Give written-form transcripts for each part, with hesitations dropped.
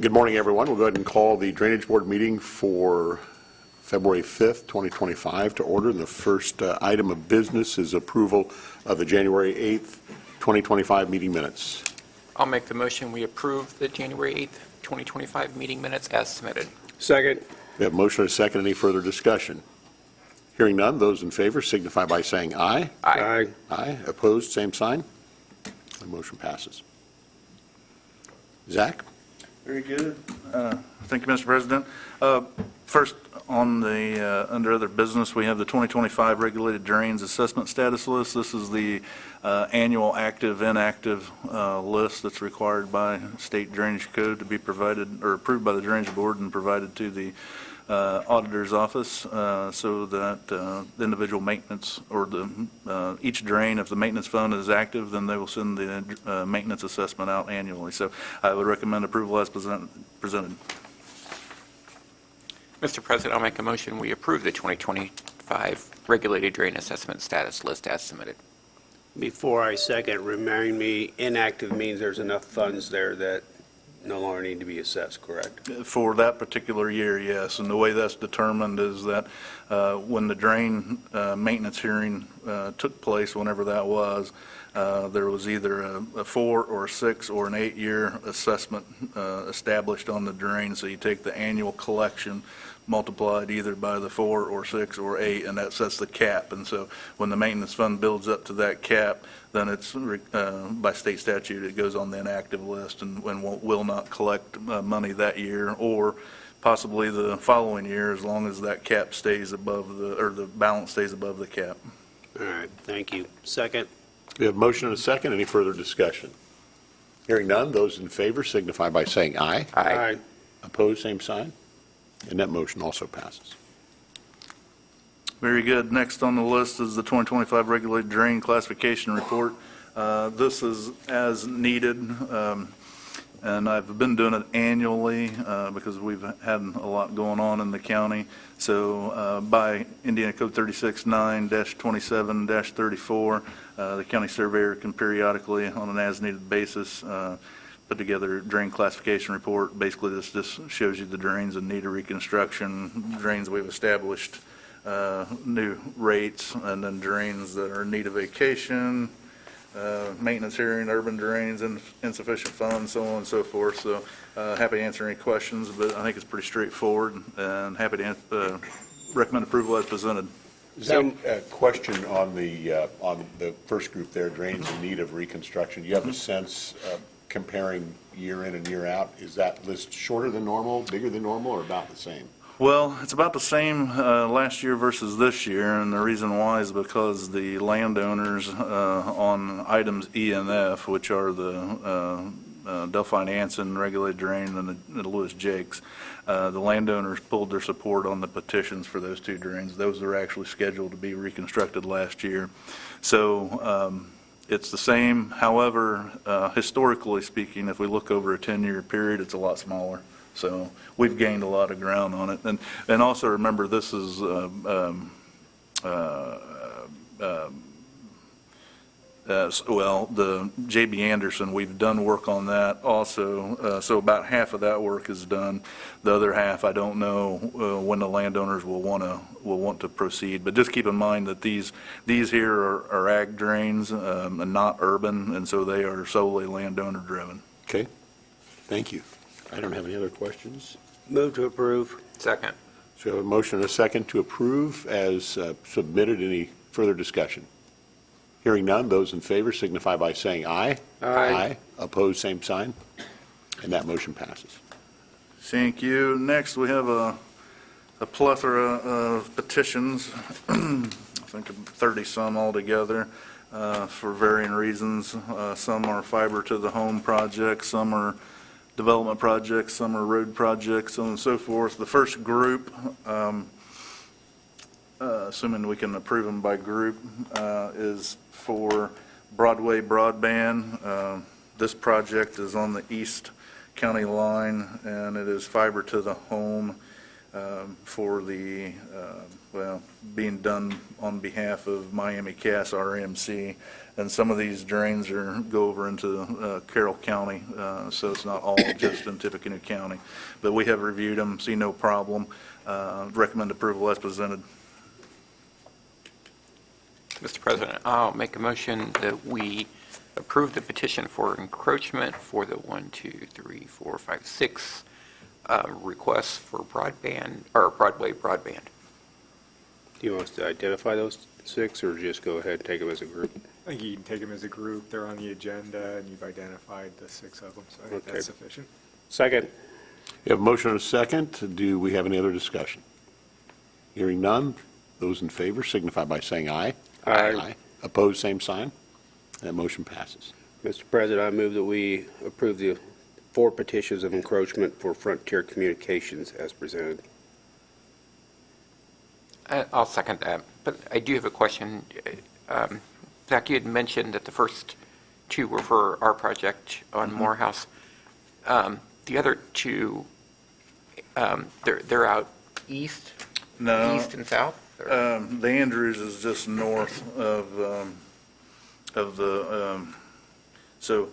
Good morning, everyone. We'll go ahead and call the Drainage Board meeting for February 5th, 2025 to order. And the first item of business is approval of the January 8th, 2025 meeting minutes. I'll make the motion. We approve the January 8th, 2025 meeting minutes as submitted. Second. We have a motion and a second. Any further discussion? Hearing none, those in favor signify by saying aye. Aye. Aye. Opposed, same sign. The motion passes. Zach? Very good. Thank you, Mr. President. First, on the under other business, we have the 2025 regulated drains assessment status list. This is the annual active, inactive list that's required by state drainage code to be provided or approved by the Drainage Board and provided to the auditor's office so that the individual maintenance or the each drain, if the maintenance fund is active, then they will send the maintenance assessment out annually. So I would recommend approval as presented. Mr. President, I'll make a motion. We approve the 2025 regulated drain assessment status list as submitted. Before I second, remind me, inactive means there's enough funds there that no longer need to be assessed, correct? For that particular year, yes. And the way that's determined is that when the drain maintenance hearing took place, whenever that was, there was either a 4 or a 6 or an 8-year assessment established on the drain. So you take the annual collection multiplied either by the 4 or 6 or 8, and that sets the cap. And so when the maintenance fund builds up to that cap, then it's by state statute it goes on the inactive list and will not collect money that year or possibly the following year as long as that cap stays above the balance stays above the cap. All right, thank you. Second. We have a motion and a second. Any further discussion? Hearing none, those in favor signify by saying aye. Aye. Opposed, same sign. And that motion also passes. Very good. Next on the list is the 2025 regulated drain classification report. This is as needed, and I've been doing it annually because we've had a lot going on in the county. So by Indiana Code 36-9-27-34, the county surveyor can periodically, on an as-needed basis, put together a drain classification report. Basically, this just shows you the drains in need of reconstruction, drains we've established, new rates, and then drains that are in need of vacation, maintenance hearing, urban drains, and insufficient funds, so on and so forth. So happy to answer any questions, but I think it's pretty straightforward, and happy to recommend approval as presented. Zach, a question on the first group there, drains in need of reconstruction. Do you have a sense comparing year in and year out? Is that list shorter than normal, bigger than normal, or about the same? Well, it's about the same last year versus this year, and the reason why is because the landowners on items E and F, which are the Delphine Anson regulated drain and the Lewis Jakes, the landowners pulled their support on the petitions for those two drains. Those are actually scheduled to be reconstructed last year. So it's the same. However, historically speaking, if we look over a 10-year period, it's a lot smaller. So we've gained a lot of ground on it. And also remember, this is well, the J.B. Anderson, we've done work on that also. So about half of that work is done. The other half, I don't know when the landowners will want to proceed. But just keep in mind that these here are ag drains and not urban, and so they are solely landowner driven. Okay. Thank you. I don't have any other questions. Move to approve. Second. So we have a motion and a second to approve as submitted. Any further discussion? Hearing none, those in favor signify by saying aye. Aye. Opposed, same sign. And that motion passes. Thank you. Next, we have a plethora of petitions, I think 30 some altogether, for varying reasons. Some are fiber to the home projects, some are development projects, some are road projects, so on and so forth. The first group, assuming we can approve them by group, is for Broadway Broadband. This project is on the East County line, and it is fiber to the home. for the, being done on behalf of Miami Cass RMC. And some of these drains go over into Carroll County, so it's not all just in Tippecanoe County. But we have reviewed them, see no problem. Recommend approval as presented. Mr. President, I'll make a motion that we approve the petition for encroachment for the 6 requests for broadband, or Broadway broadband. Do you want us to identify those 6, or just go ahead and take them as a group? I think you can take them as a group. They're on the agenda, and you've identified the 6 of them, so I think Okay. that's sufficient. Second. We have a motion and a second. Do we have any other discussion? Hearing none, those in favor signify by saying aye. Aye. Opposed, same sign. That motion passes. Mr. President, I move that we approve the 4 petitions of encroachment for Frontier Communications as presented. I'll second that, but I do have a question. Zach, you had mentioned that the first 2 were for our project on Morehouse. The other 2, they're out east? No. East and south? Or- The Andrews is just north of the, so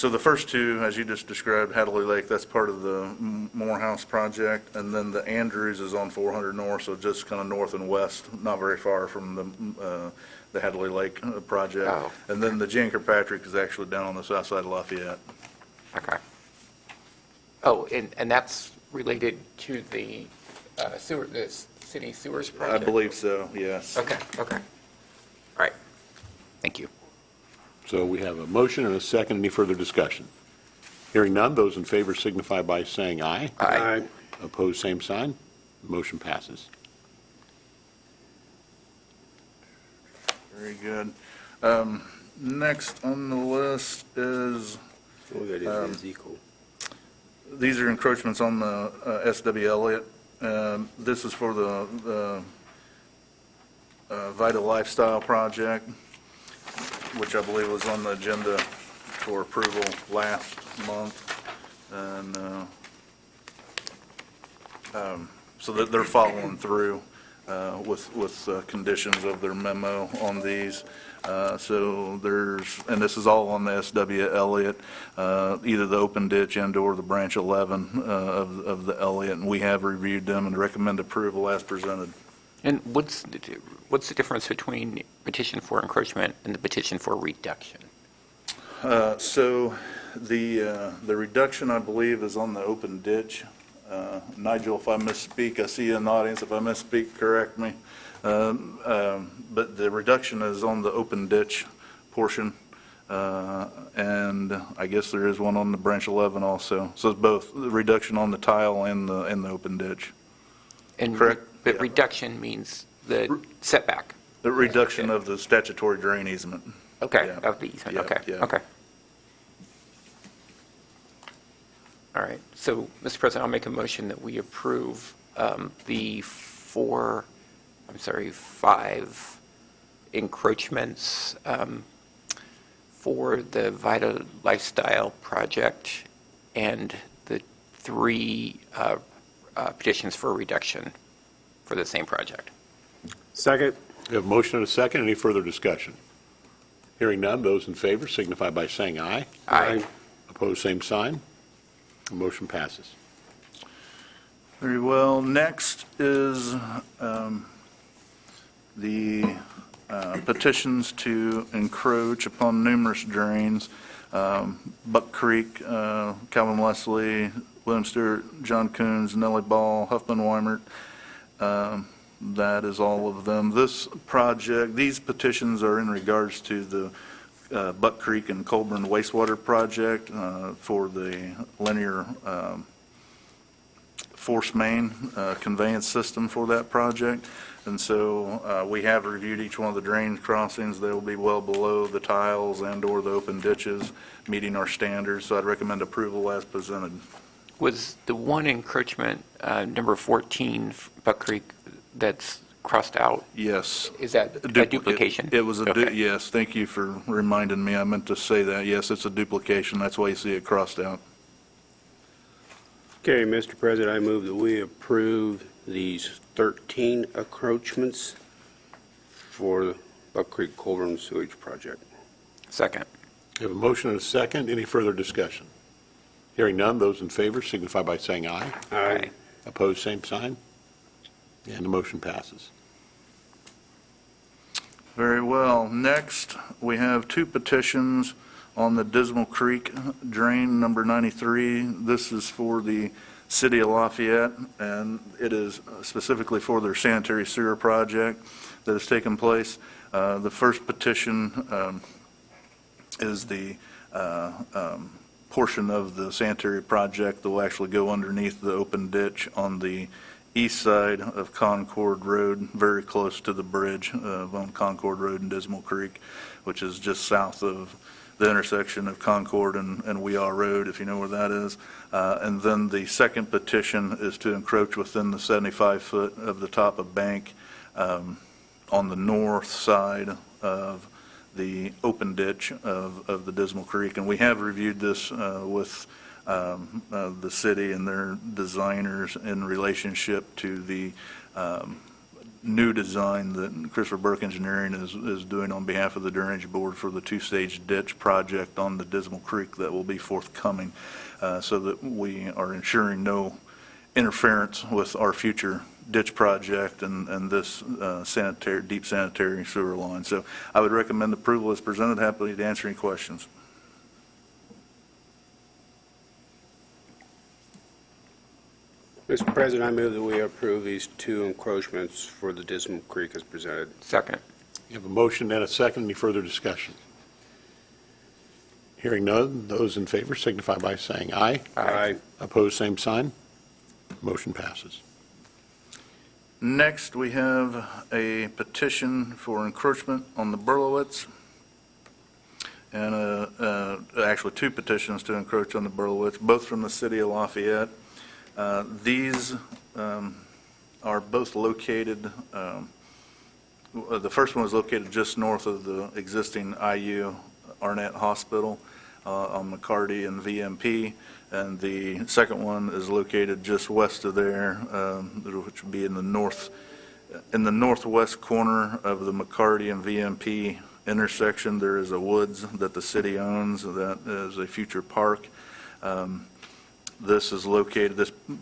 the first 2, as you just described, Hadley Lake, that's part of the Morehouse project, and then the Andrews is on 400 North, so just kind of north and west, not very far from the Hadley Lake project. Oh. And then the Jan Kirkpatrick is actually down on the south side of Lafayette. Okay. Oh, and that's related to the sewer, the city sewers I project? believe so, yes. Okay, okay. All right. Thank you. So we have a motion and a second. Any further discussion? Hearing none, those in favor signify by saying aye. Aye. Opposed, same sign. Motion passes. Very good. Next on the list is, We'll go to Ezekiel. these are encroachments on the S.W. Elliott. This is for the Vital Lifestyle Project, which I believe was on the agenda for approval last month. And so that they're following through with conditions of their memo on these. So and this is all on the S.W. Elliott, either the open ditch and/or the branch 11 of the Elliott, and we have reviewed them and recommend approval as presented. And what's the difference between petition for encroachment and the petition for reduction? So the reduction, I believe, is on the open ditch. Nigel, if I misspeak, I see you in the audience. If I misspeak, correct me. But the reduction is on the open ditch portion, and I guess there is one on the branch 11 also. So it's both the reduction on the tile and the open ditch. And Correct. But Yeah. reduction means the setback? The reduction of the statutory drain easement. Okay, Yeah. of the easement, Yeah, okay, yeah. okay. All right, so, Mr. President, I'll make a motion that we approve the 5 encroachments for the Vita Lifestyle Project and the 3 petitions for reduction for the same project. Second. We have a motion and a second. Any further discussion? Hearing none, those in favor signify by saying aye. Aye. Opposed, same sign. The motion passes. Very well. Next is the petitions to encroach upon numerous drains. Buck Creek, Calvin Leslie, William Stewart, John Coons, Nellie Ball, Huffman Weimert. That is all of them. These petitions are in regards to the Buck Creek and Colburn wastewater project for the linear force main conveyance system for that project. And so we have reviewed each one of the drain crossings. They will be well below the tiles and/or the open ditches, meeting our standards. So I'd recommend approval as presented. Was the one encroachment, number 14, Buck Creek, that's crossed out, Yes. is that a duplication? It was Okay. yes, thank you for reminding me. I meant to say that. Yes, it's a duplication. That's why you see it crossed out. Okay, Mr. President, I move that we approve these 13 encroachments for the Buck Creek Culvert Sewage Project. Second. We have a motion and a second. Any further discussion? Hearing none, those in favor signify by saying aye. Aye. Opposed, same sign. And the motion passes. Very well. Next, we have two petitions on the Dismal Creek Drain number 93. This is for the City of Lafayette, and it is specifically for their sanitary sewer project that has taken place. The first petition is the portion of the sanitary project that will actually go underneath the open ditch on the east side of Concord Road, very close to the bridge on Concord Road in Dismal Creek, which is just south of the intersection of Concord and Weah Road, if you know where that is. And then the second petition is to encroach within the 75-foot of the top of bank on the north side of the open ditch of the Dismal Creek. And we have reviewed this with the city and their designers in relationship to the new design that Christopher Burke Engineering is doing on behalf of the Drainage Board for the two-stage ditch project on the Dismal Creek that will be forthcoming, so that we are ensuring no interference with our future ditch project and this deep sanitary sewer line. So I would recommend approval as presented. Happy to answer any questions. Mr. President, I move that we approve these two encroachments for the Dismal Creek as presented. Second. You have a motion and a second. Any further discussion? Hearing none, those in favor signify by saying aye. Aye. Opposed, same sign. Motion passes. Next, we have a petition for encroachment on the Berlowitz, and actually two petitions to encroach on the Berlowitz, both from the City of Lafayette. These are both located, the first one is located just north of the existing IU Arnett Hospital on McCarty and VMP, and the second one is located just west of there, which would be in the northwest corner of the McCarty and VMP intersection. There is a woods that the city owns that is a future park. This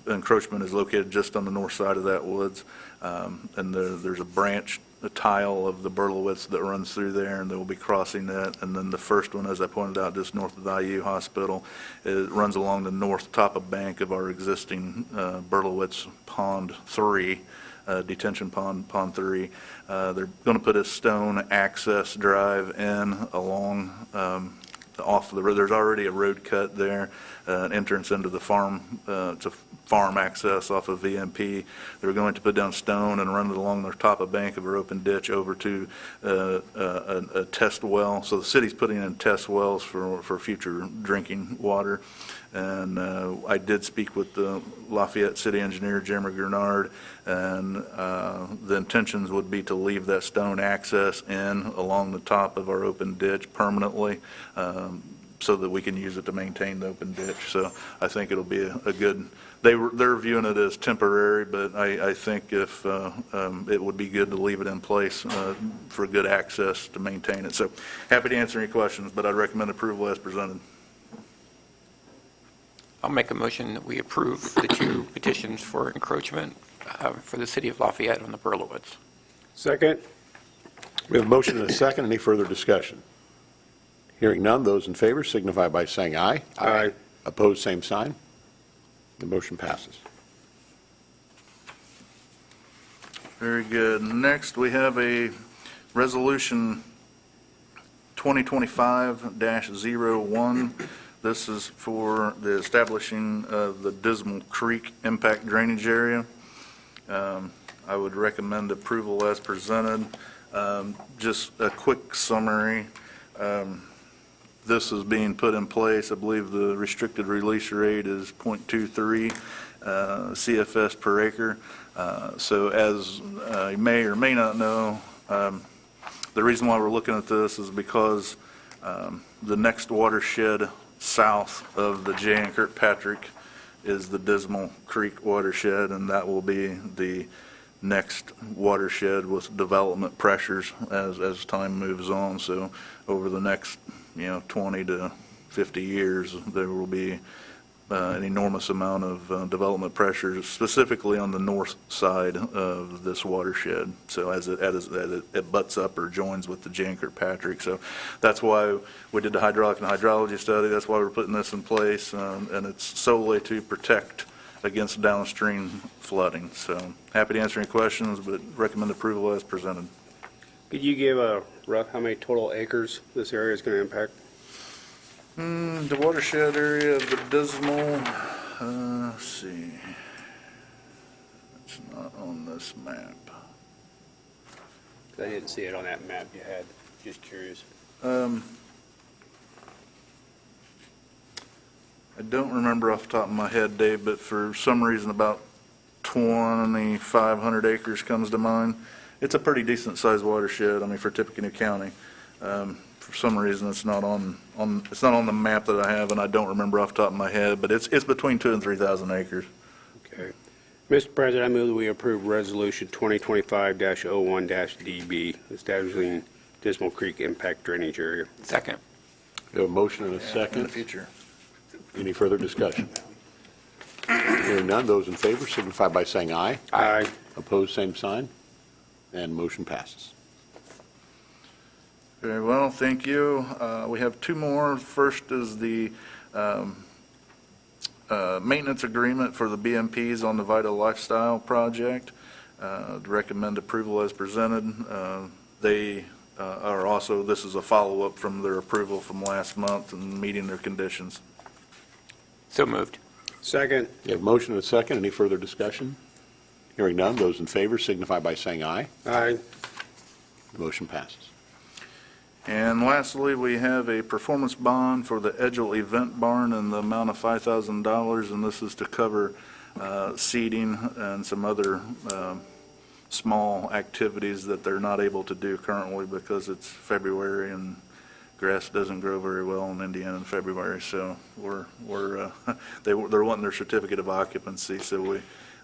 encroachment is located just on the north side of that woods, and there's a tile of the Berlowitz that runs through there, and they will be crossing that. And then the first one, as I pointed out, just north of the IU Hospital, it runs along the north top of bank of our existing Berlowitz Pond 3, detention pond 3. They're going to put a stone access drive in along off the road. There's already a road cut there, an entrance into the farm. It's a farm access off of VMP. They're going to put down stone and run it along the top of bank of our open ditch over to a test well. So the city's putting in test wells for future drinking water. And I did speak with the Lafayette City Engineer, Jeremy Gernard, and the intentions would be to leave that stone access in along the top of our open ditch permanently, so that we can use it to maintain the open ditch. So I think it'll be a good, they're viewing it as temporary, but I think if it would be good to leave it in place for good access to maintain it. So happy to answer any questions, but I'd recommend approval as presented. I'll make a motion that we approve the two petitions for encroachment for the City of Lafayette on the Berlowitz. Second. We have a motion and a second. Any further discussion? Hearing none, those in favor signify by saying aye. Aye. Opposed, same sign. The motion passes. Very good. Next, we have a resolution 2025-01. This is for the establishing of the Dismal Creek impact drainage area. I would recommend approval as presented. Just a quick summary. This is being put in place. I believe the restricted release rate is 0.23 CFS per acre. So as you may or may not know, the reason why we're looking at this is because the next watershed south of the J. and Kirkpatrick is the Dismal Creek watershed, and that will be the next watershed with development pressures as time moves on. So over the next, 20 to 50 years, there will be an enormous amount of development pressures, specifically on the north side of this watershed. So as it butts up or joins with the Jan-Kirkpatrick. So that's why we did the hydraulic and hydrology study. That's why we're putting this in place, and it's solely to protect against downstream flooding. So happy to answer any questions, but recommend approval as presented. Could you give a rough how many total acres this area is going to impact? The watershed area of the Dismal, let's see. It's not on this map. I didn't see it on that map you had. Just curious. I don't remember off the top of my head, Dave, but for some reason about 2,500 acres comes to mind. It's a pretty decent sized watershed, for Tippecanoe County. For some reason, it's not on the map that I have, and I don't remember off the top of my head, but it's between 2,000 and 3,000 acres. Okay. Mr. President, I move that we approve Resolution 2025-01-DB, establishing Dismal Creek impact drainage area. Second. We have a motion and a In the second. future. Any further discussion? Hearing none, those in favor signify by saying aye. Aye. Opposed, same sign, and motion passes. Very well, thank you. We have two more. First is the maintenance agreement for the BMPs on the Vital Lifestyle project. Recommend approval as presented. They are also, this is a follow-up from their approval from last month and meeting their conditions. So moved. Second. We have a motion and a second. Any further discussion? Hearing none, those in favor signify by saying aye. Aye. Motion passes. And lastly, we have a performance bond for the Edgell Event Barn in the amount of $5,000, and this is to cover seeding and some other small activities that they're not able to do currently because it's February and grass doesn't grow very well in Indiana in February. So they're wanting their certificate of occupancy, so we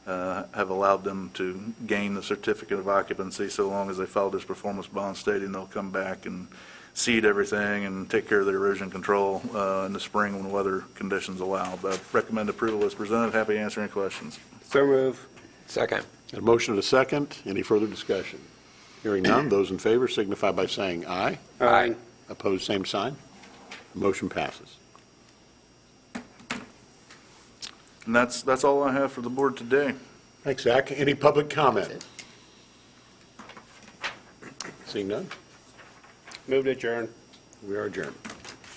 have allowed them to gain the certificate of occupancy so long as they file this performance bond stating they'll come back and seed everything and take care of the erosion control in the spring when weather conditions allow. But recommend approval as presented. Happy to answer any questions. So move. Second. A motion and a second. Any further discussion? Hearing none, those in favor signify by saying aye. Aye. Opposed, same sign. Motion passes. And that's all I have for the board today. Thanks, Zach. Any public comment? Seeing none, Move to adjourn. we are adjourned.